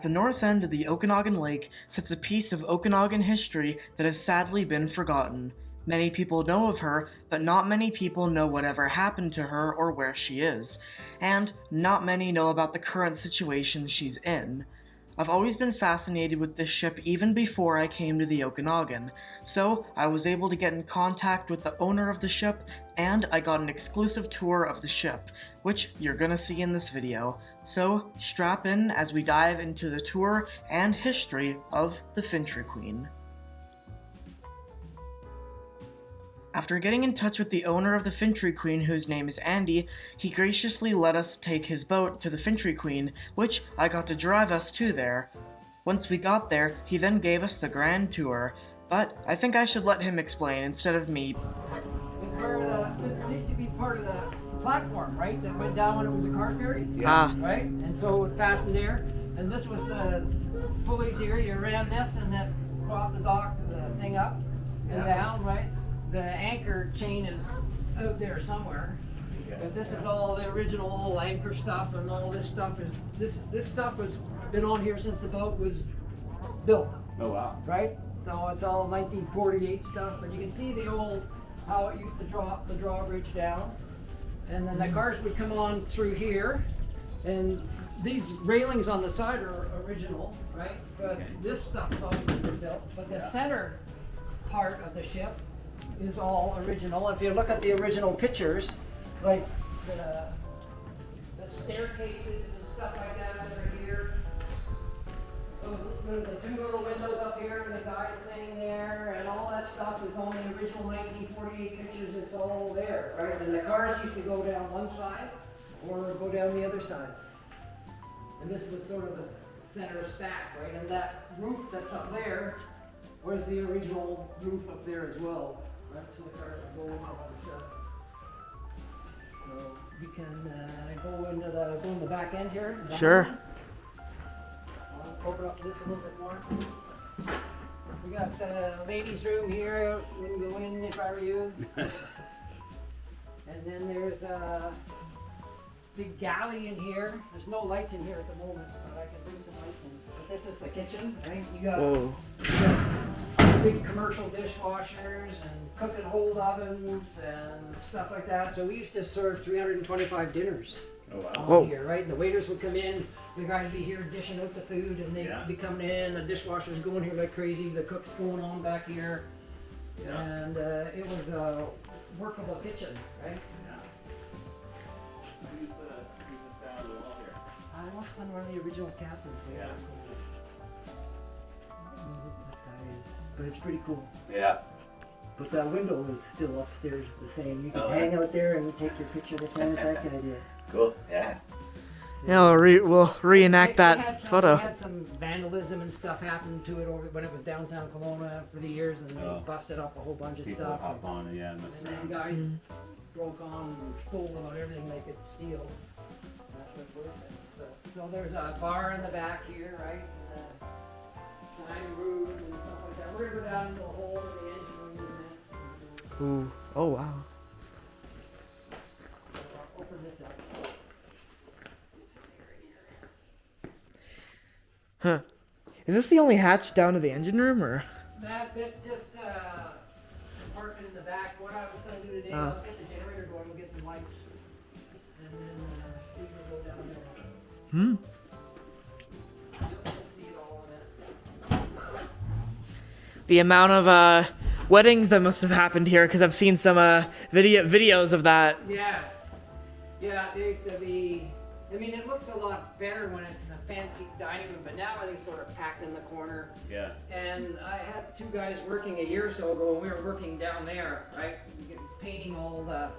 the north end of the Okanagan Lake sits a piece of Okanagan history that has sadly been forgotten. Many people know of her, but not many people know whatever happened to her or where she is. And not many know about the current situation she's in. I've always been fascinated with this ship even before I came to the Okanagan, so I was able to get in contact with the owner of the ship, and I got an exclusive tour of the ship, which you're gonna see in this video. So strap in as we dive into the tour and history of the Fintry Queen. After getting in touch with the owner of the Fintry Queen, whose name is Andy, he graciously let us take his boat to the Fintry Queen, which I got to drive us to there. Once we got there, he then gave us the grand tour, but I think I should let him explain instead of me. This used to be part of the platform, right? That went down when it was a car ferry. Ah. Right? And so it fastened there. And this was the pulleys here. You ran this and then off the dock to the thing up and down, right? The anchor chain is out there somewhere. But this is all the original anchor stuff, and all this stuff is this stuff has been on here since the boat was built. Oh wow. Right? So it's all 1948 stuff, but you can see the old, how it used to drop the drawbridge down. And then the cars would come on through here, and these railings on the side are original, right? But this stuff's obviously been built. But the center part of the ship is all original. If you look at the original pictures, like the staircases and stuff like that are here. The two little windows up here and the guy's thing there and all that stuff is on the original 1948 pictures. It's all there, right? And the cars used to go down one side or go down the other side. And this was sort of the center stack, right? And that roof that's up there was the original roof up there as well. Right? So the cars would go in the other side. So you can go in the back end here. Sure. I'll open up this a little bit more. We got the ladies' room here. We can go in if I were you. And then there's a big galley in here. There's no lights in here at the moment, but I can bring some lights in. But this is the kitchen, right? You got big commercial dishwashers and cook and hold ovens and stuff like that. So we used to serve 325 dinners here, right? The waiters would come in, the guys would be here dishing out the food, and they'd be coming in, the dishwashers going here like crazy, the cook's going on back here. And it was a workable kitchen, right? Who's the guy on the wall here? I must have been one of the original captains. Yeah. But it's pretty cool. Yeah. But that window is still upstairs the same. You can hang out there and you take your picture the same as that guy did. Cool. Yeah. Yeah, we'll reenact that photo. We had some vandalism and stuff happen to it over when it was downtown Kelowna for the years, and they busted up a whole bunch of People stuff. hop on it, and then guys broke on and stole about everything they could steal. That's what's worth it. So there's a bar in the back here, right? And dining room and stuff like that. We're gonna go down into the hole in the engine room in a minute. Ooh. Oh wow. I'll open this up. Get some air in here. Huh. Is this the only hatch down to the engine room, or? This just compartment in the back. What I was going to do today, I'll get the generator going, we'll get some lights, and then we can go down there. You'll see it all in a minute. The amount of weddings that must have happened here, because I've seen some videos of that. Yeah, there used to be. I mean, it looks a lot better when it's a fancy dining room, but now everything's sort of packed in the corner. Yeah. And I had two guys working a year or so ago, and we were working down there, right? Painting all the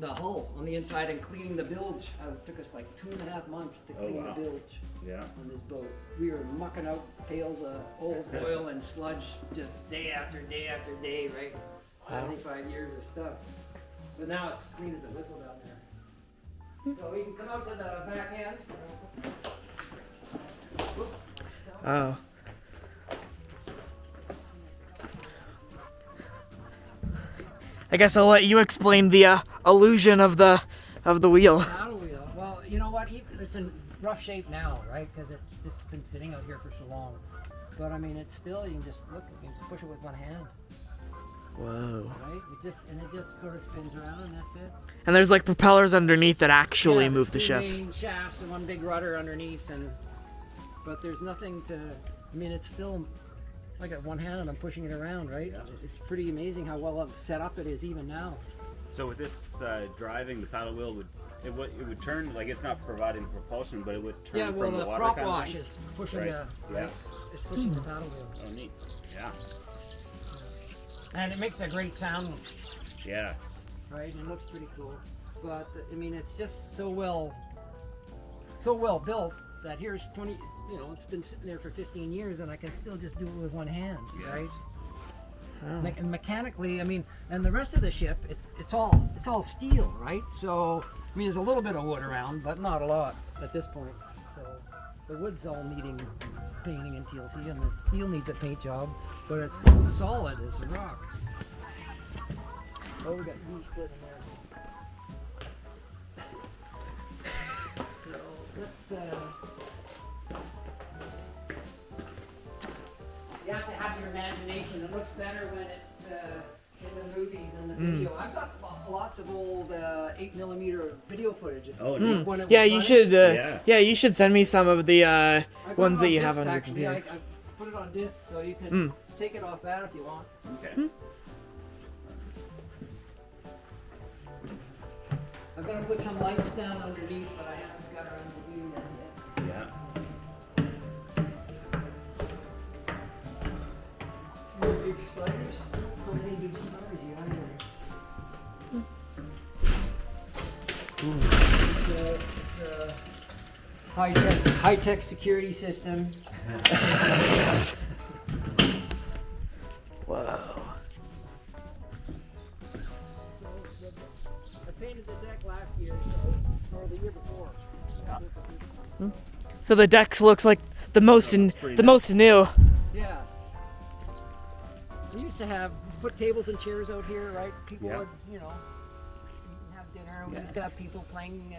hull on the inside and cleaning the bilge. It took us like 2.5 months to clean the bilge on this boat. We were mucking out pails of old oil and sludge just day after day after day, right? 75 years of stuff. But now it's clean as a whistle down there. So we can come up to the back end. Oh. I guess I'll let you explain the illusion of the wheel. Paddle wheel. Well, you know what? It's rough shape now, right? Because it's just been sitting out here for so long. But I mean, it's still, you can just look, you can just push it with one hand, Whoa. right? It just sort of spins around, and that's it. And there's like propellers underneath that actually Yeah, move the two ship. main shafts and one big rudder underneath, but there's nothing to. I mean, it's still. I got one hand and I'm pushing it around, right? Yeah. It's pretty amazing how well set up it is even now. So with this driving, the paddle wheel would turn, like it's not providing propulsion, but it would turn Yeah, well, from the the water prop kind of wash thing? is pushing Right. the Yeah. it's pushing the paddle wheel, Oh, neat. Yeah. and it makes a great sound, Yeah. right? And it looks pretty cool. But I mean, it's just so well built that here's 20. You know, it's been sitting there for 15 years, and I can still just do it with one hand, Yeah. right? Oh. And mechanically, I mean, and the rest of the ship, it's all steel, right? So I mean, there's a little bit of wood around, but not a lot at this point. So the wood's all needing painting in TLC, and the steel needs a paint job, but it's solid as a rock. Oh, we got knee slit in there. So let's. You have to have your imagination. It looks better when it's in the movies and the video. I've got lots of old 8mm video footage. Oh, neat. When it was Yeah, you running. should. Yeah. Yeah, you should send me some of the I got ones it that you have discs, on your actually. computer. I put it on disc so you can take it off that if you want. Okay. I've got to put some lights down underneath, but I haven't got around to doing that yet. Yeah. No big spiders. So many big spiders here either. It's a high-tech security system. Whoa. I painted the deck last year, or the year before. So the decks looks like the most pretty most new. Yeah. We used to put tables and chairs out here, right? People Yeah. would, eat and have dinner. We've got people playing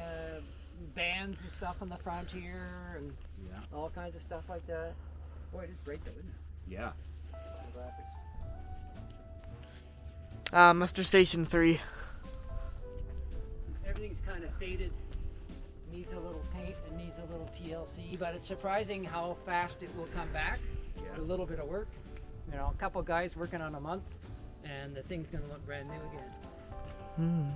bands and stuff on the front here, and Yeah. all kinds of stuff like that. Boy, it is great though, isn't it? Yeah. Glasses. Muster Station 3. Everything's kind of faded. Needs a little paint and needs a little TLC, but it's surprising how fast it will come back. Yeah. With a little bit of work. You know, a couple guys working on a month, and the thing's gonna look brand new again.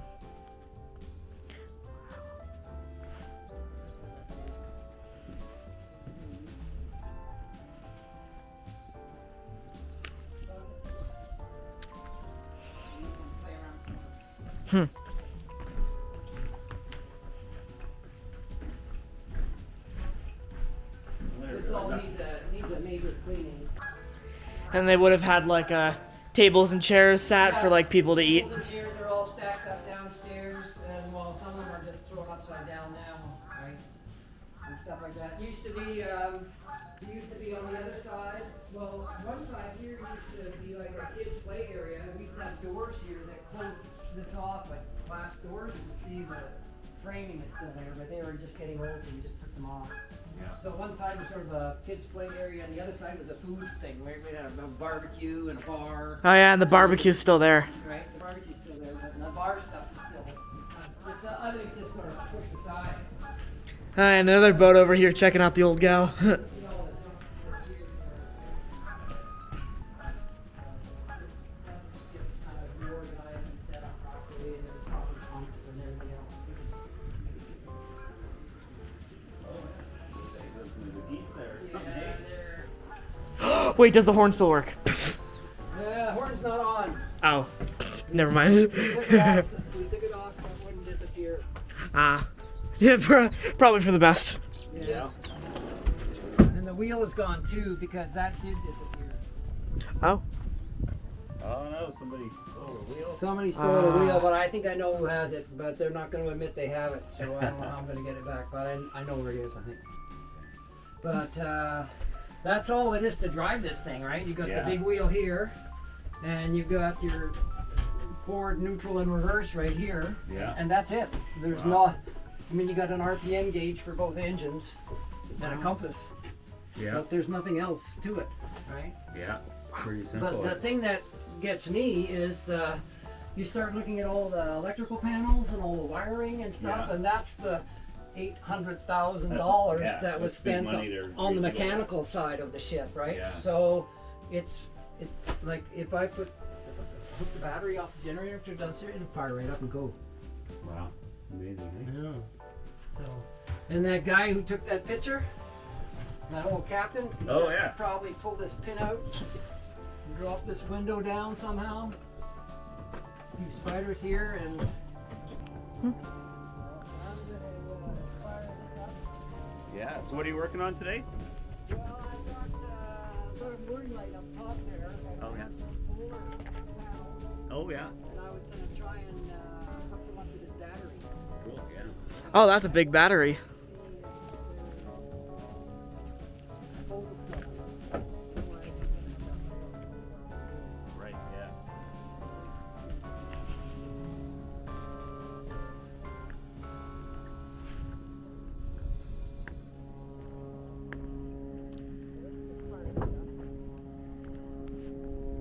This all needs a major cleaning. And they would have had like tables and chairs sat for like people to eat. Tables and chairs are all stacked up downstairs, and well, some of them are just thrown upside down now, right? And stuff like that. It used to be on the other side. Well, one side here used to be like a kids' play area. We used to have doors here that closed this off, like glass doors. You can see the framing is still there, but they were just getting old, so we just took them off. Yeah. So one side was sort of a kids' play area, and the other side was a food thing, where we had a barbecue and a bar. Oh yeah, and the barbecue's still there. Right, the barbecue's still there, but the bar stuff is still. This other thing's just sort of pushed aside. And another boat over here checking out the old gal. See all the junk that's here. It gets kind of reorganized and set up properly, and there's proper pumps and everything else. The geese there or something. Yeah, they're. Wait, does the horn still work? The horn's not on. Oh, never mind. We took it off so it wouldn't disappear. Ah, yeah, probably for the best. Yeah. And the wheel is gone too because that did disappear. Oh, Oh no, somebody stole a wheel. Somebody stole the wheel, but I think I know who has it, but they're not going to admit they have it, so I don't know how I'm going to get it back, but I know where it is, I think. But that's all it is to drive this thing, right? You got Yeah. the big wheel here, and you've got your forward, neutral, and reverse right here, Yeah. and that's it. There's Wow. I mean, you got an RPM gauge for both engines and a compass, Yeah. but there's nothing else to it, right? Yeah. Pretty simple. But the thing that gets me is you start looking at all the electrical panels and all the wiring and stuff, Yeah. and that's the $800,000 yeah, that was that's big spent money to on the rebuild. mechanical side of the ship, right? Yeah. So it's like if I hook the battery off the generator to downstairs, it'll fire right up and go. Wow. Amazing. Eh? Yeah. So, and that guy who took that picture, that old captain, he Oh, has to yeah. probably pull this pin out and drop this window down somehow. A few spiders here and. I'm gonna fire this up. Yeah. So what are you working on today? Well, I've got a mooring light up top there. And Oh, I yeah. have some solar panels, Oh yeah. and I was going to try and hook them up to this battery. Cool. Yeah. Oh, that's a big battery. Right. Yeah.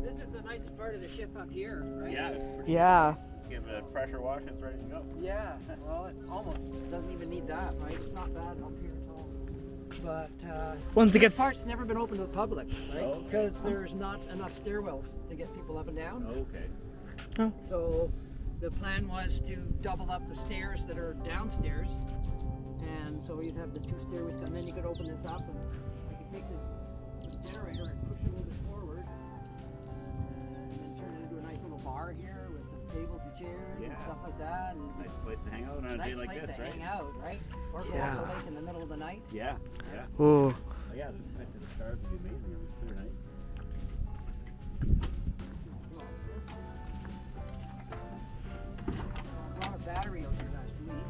This is the nicest part of the ship up here, right? Yeah. It's pretty Yeah. Give it a pressure wash. It's ready to go. Yeah, well, it almost doesn't even need that, right? It's not bad up here at all. But Once it this gets part's never been open to the public, right? Oh, okay. Because there's not enough stairwells to get people up and down. Okay. So the plan was to double up the stairs that are downstairs. And so you'd have the two stairways come, and then you could open this up and you could take this generator and push it a little bit forward. And then turn it into a nice little bar here with some tables and chairs and Yeah. stuff like that. And Nice place to hang out on a nice day like place this, to right? hang out, right? Or go Yeah. out the lake in the middle of the night. Yeah. Yeah. ooh. Oh, yeah. The effect of the stars would be amazing on this clear night. I brought a battery out here last week.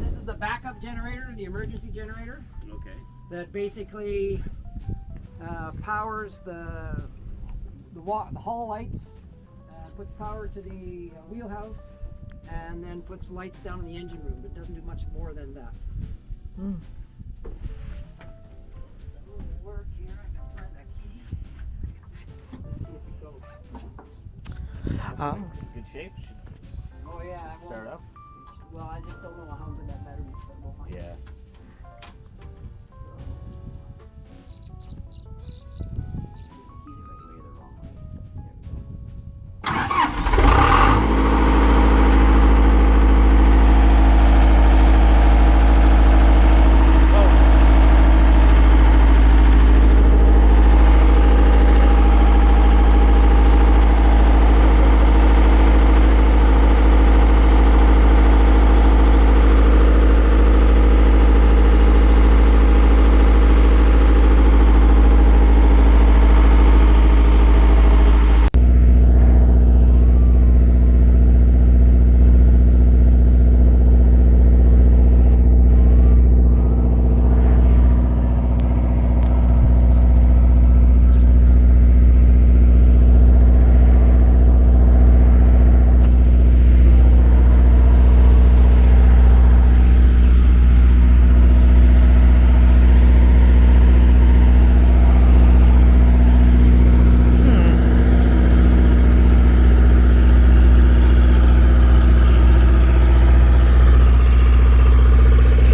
This is the backup generator, the emergency generator Okay. that basically powers the hall lights, puts power to the wheelhouse, and then puts lights down in the engine room. It doesn't do much more than that. Mm. Work here. I can find that key. Let's see if it goes. Good shape. Oh yeah, I Start won't. up. Well, I just don't know how good that battery is, but we'll find Yeah. out. Either right way or the wrong way. There we go.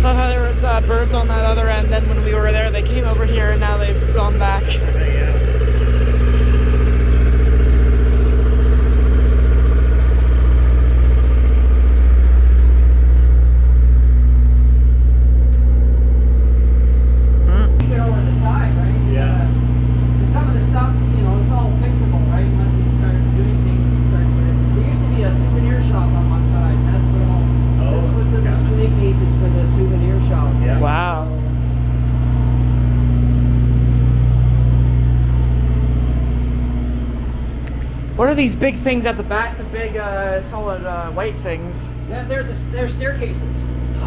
Love how there was birds on that other end. Then when we were there, they came over here, and now they've gone back. Yeah. Keep it over the side, right? Yeah. And some of the stuff, it's all fixable, right? Once you start doing things, you start with it. There used to be a souvenir shop on one side. That's what all. This was the display cases for the souvenir shop. Yeah. Wow. What are these big things at the back? The big solid white things. There's staircases.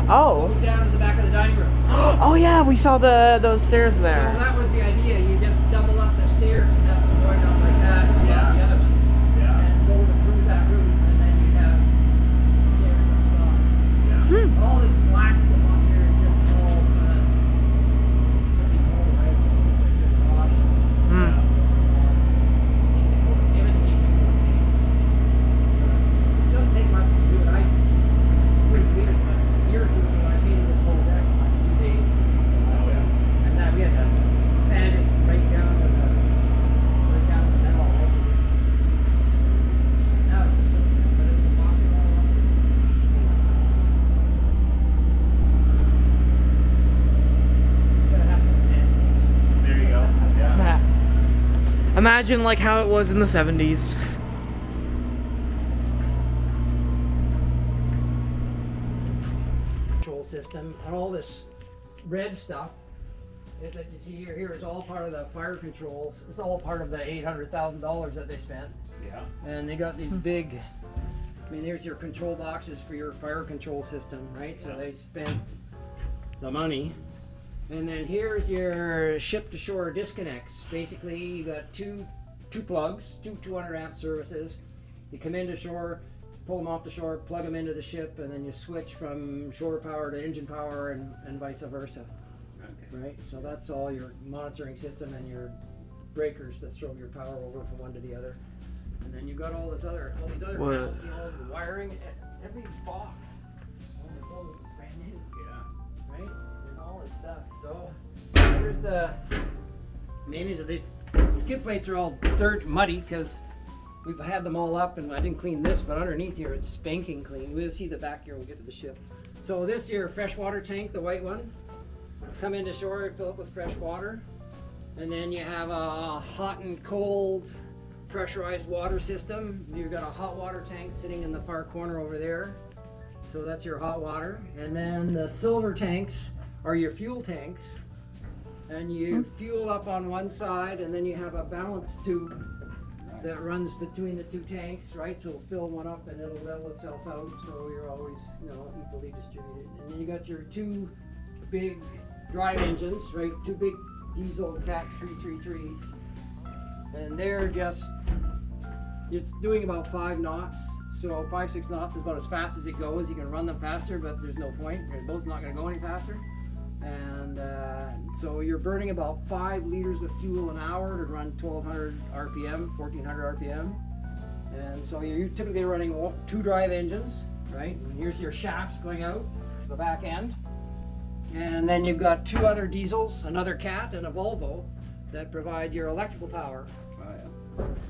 Oh. Go down to the back of the dining room. Oh yeah, we saw those stairs So there. that was the idea. You just double up the stairs and have them going up like that and Yeah. the other ones. Yeah. And go through that route, and then you have stairs Imagine like how it was in the 70s. Control system and all this red stuff that you see here is all part of the fire controls. It's all part of the $800,000 that they spent. Yeah. And they got these big, I mean, there's your control boxes for your fire control system, right? So they spent the money. And then here's your ship to shore disconnects. Basically, you got two plugs, two 200 amp services. You come into shore, pull them off the shore, plug them into the ship, and then you switch from shore power to engine power and vice versa. Okay. Right? So that's all your monitoring system and your breakers that throw your power over from one to the other. And then you've got all these other panels, you know, the wiring, every box on the boat is brand new. Yeah. Right? And all this stuff. So here's the manage of these skid plates are all dirt muddy because we've had them all up and I didn't clean this, but underneath here it's spanking clean. We'll see the back here when we get to the ship. So this your freshwater tank, the white one. Come into shore, fill it with fresh water. And then you have a hot and cold pressurized water system. You've got a hot water tank sitting in the far corner over there. So that's your hot water. And then the silver tanks are your fuel tanks. And you fuel up on one side and then you have a balance tube that runs between the two tanks, right? So it'll fill one up and it'll level itself out, so you're always, you know, equally distributed. And then you got your two big drive engines, right? Two big diesel Cat 333s. And they're just, it's doing about 5 knots. So 5-6 knots is about as fast as it goes. You can run them faster, but there's no point. Your boat's not going to go any faster. And so you're burning about 5 liters of fuel an hour to run 1200 RPM, 1400 RPM. And so you're typically running 2 drive engines, right? And here's your shafts going out the back end. And then you've got 2 other diesels, another Cat and a Volvo that provide your electrical power. Oh,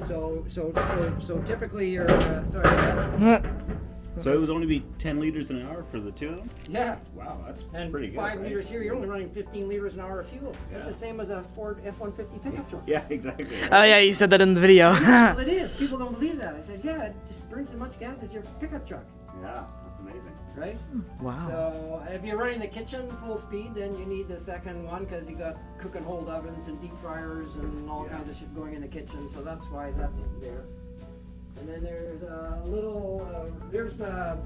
yeah. So typically you're So it would only be 10 liters an hour for the two of them? yeah. Wow, that's And pretty good. 5 right? liters here, you're only running 15 liters an hour of fuel. That's Yeah. the same as a Ford F-150 pickup truck. Yeah, exactly. Oh yeah, you said that in the video. Well, it is. People don't believe that. I said, yeah, it just burns as much gas as your pickup truck, Yeah, that's amazing. right? Wow. So if you're running the kitchen full speed, then you need the second one because you got cook and hold ovens and deep fryers and all Yeah. kinds of shit going in the kitchen. So that's why that's there. And then there's a little, there's the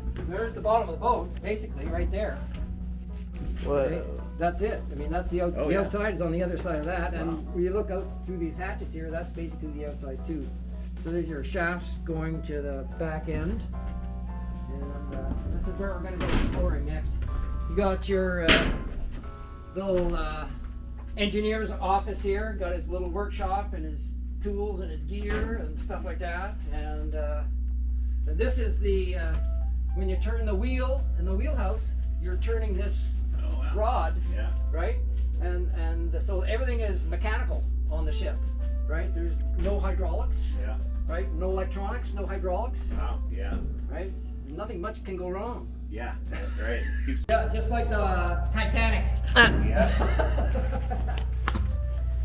bottom of the boat, basically, right there. What? Right? That's it. I mean, that's the Oh, yeah. outside is on the other side of that. And Wow. when you look out through these hatches here, that's basically the outside too. So there's your shafts going to the back end. And this is where we're going to go exploring next. You got your little engineer's office here. Got his little workshop and his tools and his gear and stuff like that. And this is the when you turn the wheel in the wheelhouse, you're turning this Oh, wow. rod, Yeah. right? And so everything is mechanical on the ship, right? There's no hydraulics, Yeah. right? No electronics, no hydraulics, Wow. Yeah. right? Nothing much can go wrong. Yeah, that's right. It keeps- Yeah, just like the Titanic. Yeah.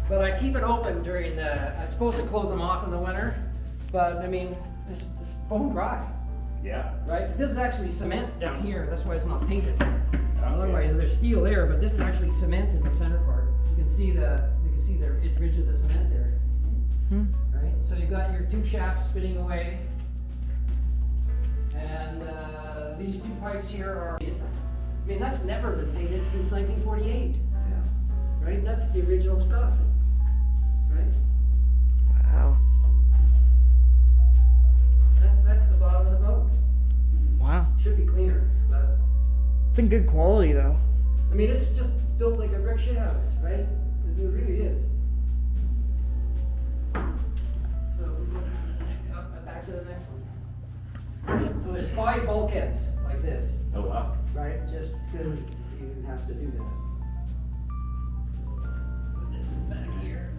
But I keep it open during the. I'm supposed to close them off in the winter, but I mean, it's bone dry, Yeah. right? This is actually cement down here. That's why it's not painted. Okay. Otherwise, there's steel there, but this is actually cement in the center part. You can see the ridge of the cement there, right? So you got your 2 shafts spinning away, and these 2 pipes here are. I mean, that's never been painted since 1948, Yeah. right? That's the original stuff, right? Wow. That's the bottom of the boat. Wow. Should be cleaner, but It's in good quality though. I mean, it's just built like a brick shit house, right? It really is. So, back to the next one. So there's 5 bulkheads like this, Oh, wow. right? Just because you have to do that. So this is back here.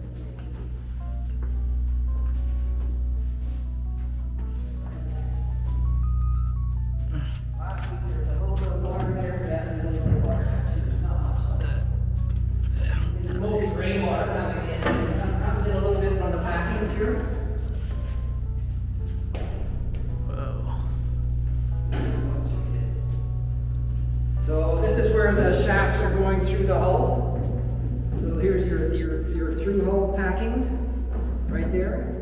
Last week there was a little bit of water there, and then a little bit of water. Actually, not much. It's mostly rainwater coming in. It comes in a little bit from the backings here. the shafts are going through the hull. So here's your through hull packing right there.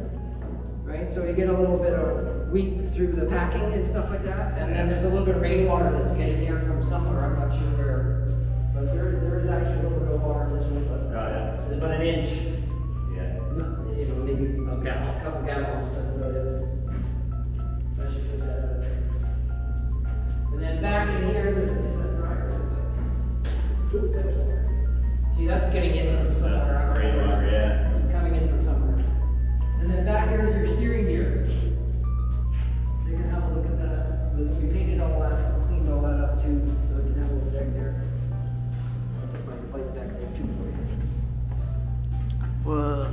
Right, so you get a little bit of wheat through the packing and stuff like that. And then there's a little bit of rainwater that's getting here from somewhere, I'm not sure where. But there is actually a little bit of water in this one, but it's about an inch. Yeah. You know, maybe a couple gallons, that's about it. I should put that out there. And then back in here, is that dryer? Oop, there's water. See, that's getting in from somewhere. Rainwater, yeah. Coming in from somewhere. And then back here is your steering gear. So you can have a look at that. We painted all that, cleaned all that up too, so you can have a look back there. I'll put my light back there too for you. Whoa.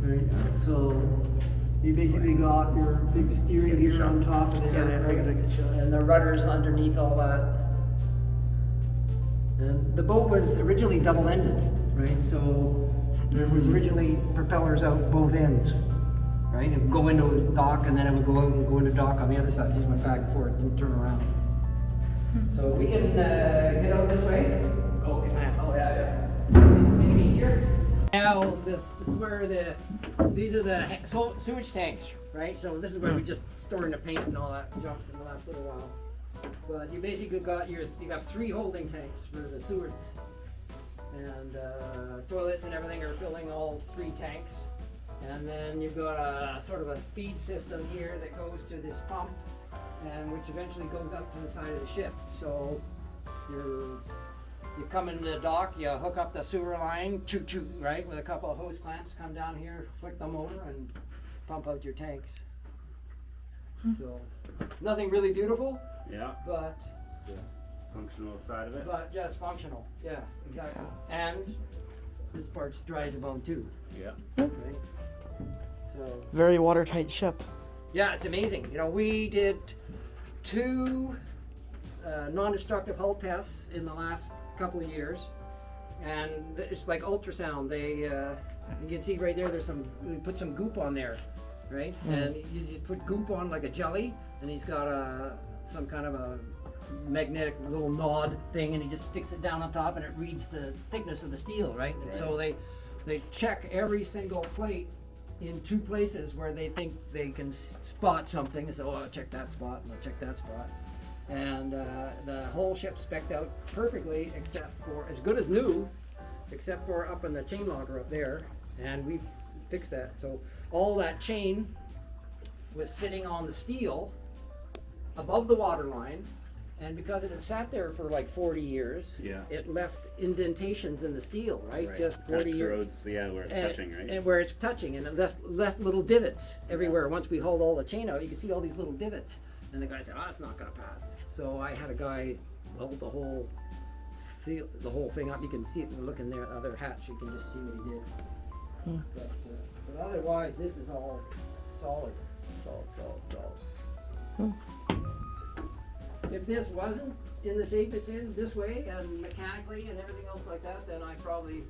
Right, so you basically got your big steering gear on top of it. And the rudders underneath all that. And the boat was originally double-ended, right? So there was originally propellers out both ends, right? It would go into a dock and then it would go out and go into dock on the other side. It just went back and forth, didn't turn around. So we can get out this way. Oh yeah. Make it easier. Now this is where these are the sewage tanks, right? So this is where we just storing the paint and all that junk in the last little while. But you basically you got 3 holding tanks for the sewage. And toilets and everything are filling all 3 tanks. And then you've got a sort of a feed system here that goes to this pump, and which eventually goes up to the side of the ship. So you come into the dock, you hook up the sewer line, choo-choo, right, with a couple of hose clamps, come down here, flick them over, and pump out your tanks. So nothing really beautiful, Yeah. but Functional side of it. but just functional. Yeah, exactly. And this part's dry as a bone too, Yeah. right? So Very watertight ship. yeah, it's amazing. You know, we did 2 non-destructive hull tests in the last couple of years, and it's like ultrasound. They you can see right there. We put some goop on there, right? And you just put goop on like a jelly, and he's got some kind of a magnetic little nod thing, and he just sticks it down on top, and it reads the thickness of the steel, right? And so they check every single plate in 2 places where they think they can spot something. And so, oh, I'll check that spot, and I'll check that spot. And the whole ship spec'd out perfectly, except for, as good as new, except for up in the chain locker up there. And we fixed that. So all that chain was sitting on the steel above the water line. And because it had sat there for like 40 years, it left indentations in the steel, right? Just 40 years. Roads, yeah, where it's touching, right? And where it's touching, and it left little divots everywhere. Once we hauled all the chain out, you can see all these little divots. And the guy said, "Oh, it's not gonna pass." So I had a guy weld the whole thing up. You can see it. Look in there, other hatch. You can just see what he did. But otherwise, this is all solid. If this wasn't in the shape it's in this way and mechanically and everything else like that, then I probably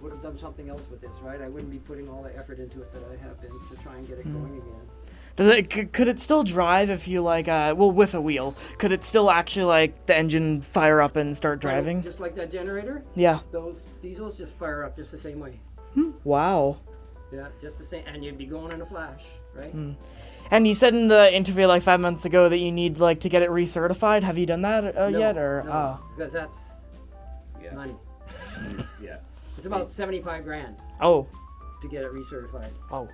would have done something else with this, right? I wouldn't be putting all the effort into it that I have been to try and get it going again. Could it still drive if you with a wheel? Could it still actually the engine fire up and start driving? Just like that generator? Yeah. Those diesels just fire up just the same way. Wow. Yeah, just the same, and you'd be going in a flash, right? And you said in the interview 5 months ago that you need to get it recertified. Have you done that yet, or? No, because that's money. Yeah. It's about 75 grand. Oh. To get it recertified. Oh.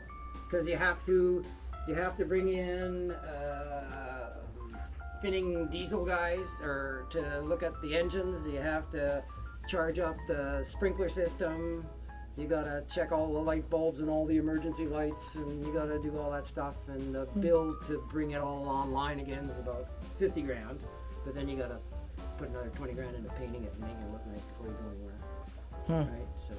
Because you have to bring in finning diesel guys or to look at the engines. You have to charge up the sprinkler system. You gotta check all the light bulbs and all the emergency lights, and you gotta do all that stuff. And the bill to bring it all online again is about 50 grand. But then you gotta put another 20 grand into painting it and making it look nice before you go anywhere. Right? So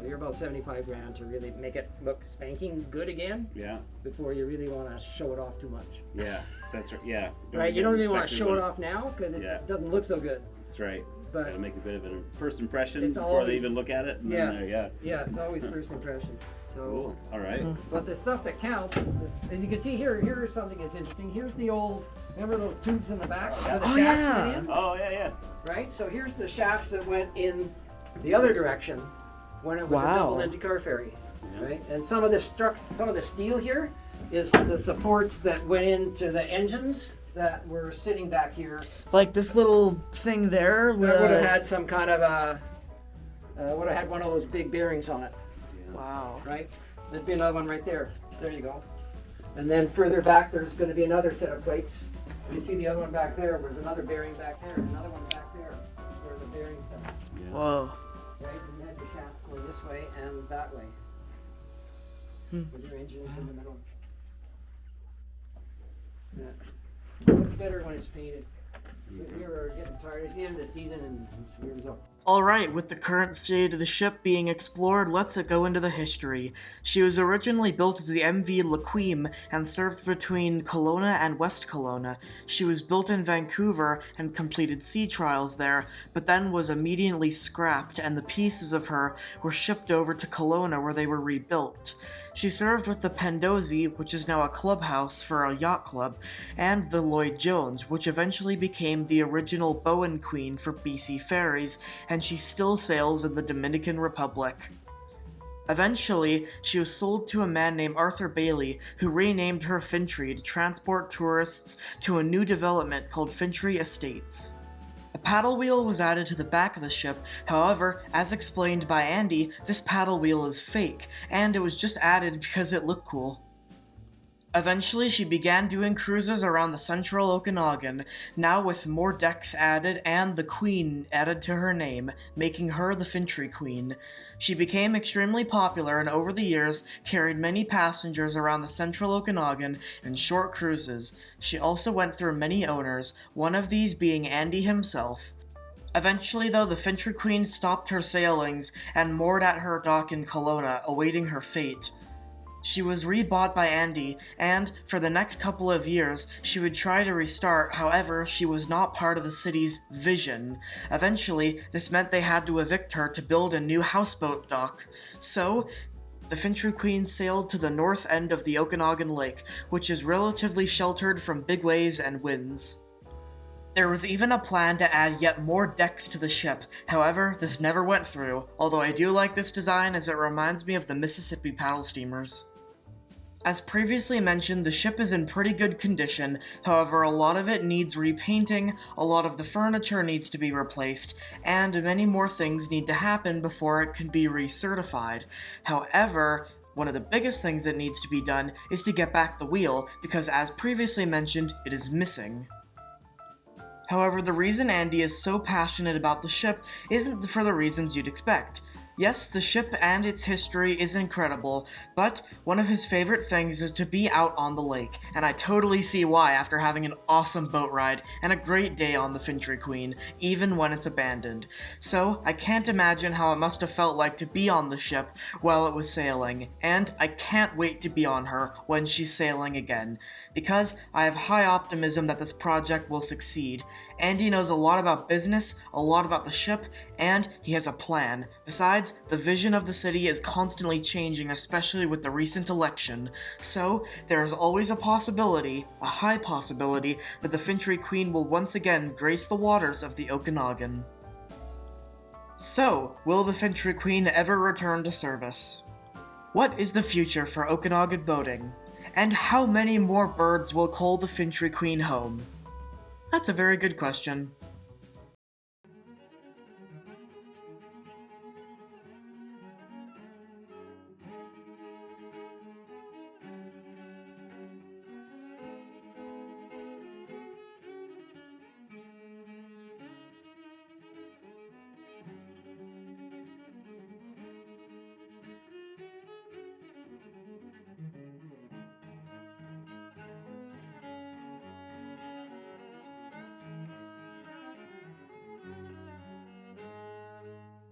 you're about 75 grand to really make it look spanking good again. Yeah. Before you really want to show it off too much. Yeah, that's right. Yeah. Right. You don't really want to show it off now because it doesn't look so good. That's right. But gotta make a bit of a first impression it's before they always- even look at it. And Yeah. then Yeah, it's always first impressions. So. Cool. All right. But the stuff that counts is this. As you can see here, here's something that's interesting. Here's the old Remember those tubes in the back where the Oh, shafts yeah. went in? Oh yeah. Right? So here's the shafts that went in the other direction when it was a Wow. double-ended car ferry. Yeah. Right? And some of the steel here is the supports that went into the engines that were sitting back here. Like this little thing there. That would have had some kind of a, would have had one of those big bearings on it, Wow. right? There'd be another one right there. There you go. And then further back, there's going to be another set of plates. You see the other one back there. There's another bearing back there, and another one back there. That's where the bearings are. Yeah. Whoa. Right? And you had the shafts going this way and that way. With your engines in the middle. Yeah. It looks better when it's painted. We were getting tired. It's the end of the season and it was up. Alright, with the current state of the ship being explored, let's go into the history. She was originally built as the MV Laquim and served between Kelowna and West Kelowna. She was built in Vancouver and completed sea trials there, but then was immediately scrapped and the pieces of her were shipped over to Kelowna where they were rebuilt. She served with the Pendozi, which is now a clubhouse for a yacht club, and the Lloyd Jones, which eventually became the original Bowen Queen for BC Ferries, and she still sails in the Dominican Republic. Eventually, she was sold to a man named Arthur Bailey, who renamed her Fintry to transport tourists to a new development called Fintry Estates. A paddle wheel was added to the back of the ship, however, as explained by Andy, this paddle wheel is fake, and it was just added because it looked cool. Eventually, she began doing cruises around the central Okanagan, now with more decks added and the Queen added to her name, making her the Fintry Queen. She became extremely popular and over the years carried many passengers around the central Okanagan in short cruises. She also went through many owners, one of these being Andy himself. Eventually, though, the Fintry Queen stopped her sailings and moored at her dock in Kelowna, awaiting her fate. She was rebought by Andy, and for the next couple of years, she would try to restart, however, she was not part of the city's vision. Eventually, this meant they had to evict her to build a new houseboat dock. So, the Fintry Queen sailed to the north end of the Okanagan Lake, which is relatively sheltered from big waves and winds. There was even a plan to add yet more decks to the ship, however, this never went through, although I do like this design as it reminds me of the Mississippi paddle steamers. As previously mentioned, the ship is in pretty good condition, however a lot of it needs repainting, a lot of the furniture needs to be replaced, and many more things need to happen before it can be recertified. However, one of the biggest things that needs to be done is to get back the wheel, because as previously mentioned, it is missing. However, the reason Andy is so passionate about the ship isn't for the reasons you'd expect. Yes, the ship and its history is incredible, but one of his favorite things is to be out on the lake, and I totally see why after having an awesome boat ride and a great day on the Fintry Queen, even when it's abandoned. So, I can't imagine how it must have felt like to be on the ship while it was sailing, and I can't wait to be on her when she's sailing again, because I have high optimism that this project will succeed. Andy knows a lot about business, a lot about the ship, and he has a plan. Besides, the vision of the city is constantly changing, especially with the recent election. So, there is always a possibility, a high possibility, that the Fintry Queen will once again grace the waters of the Okanagan. So, will the Fintry Queen ever return to service? What is the future for Okanagan boating? And how many more birds will call the Fintry Queen home? That's a very good question.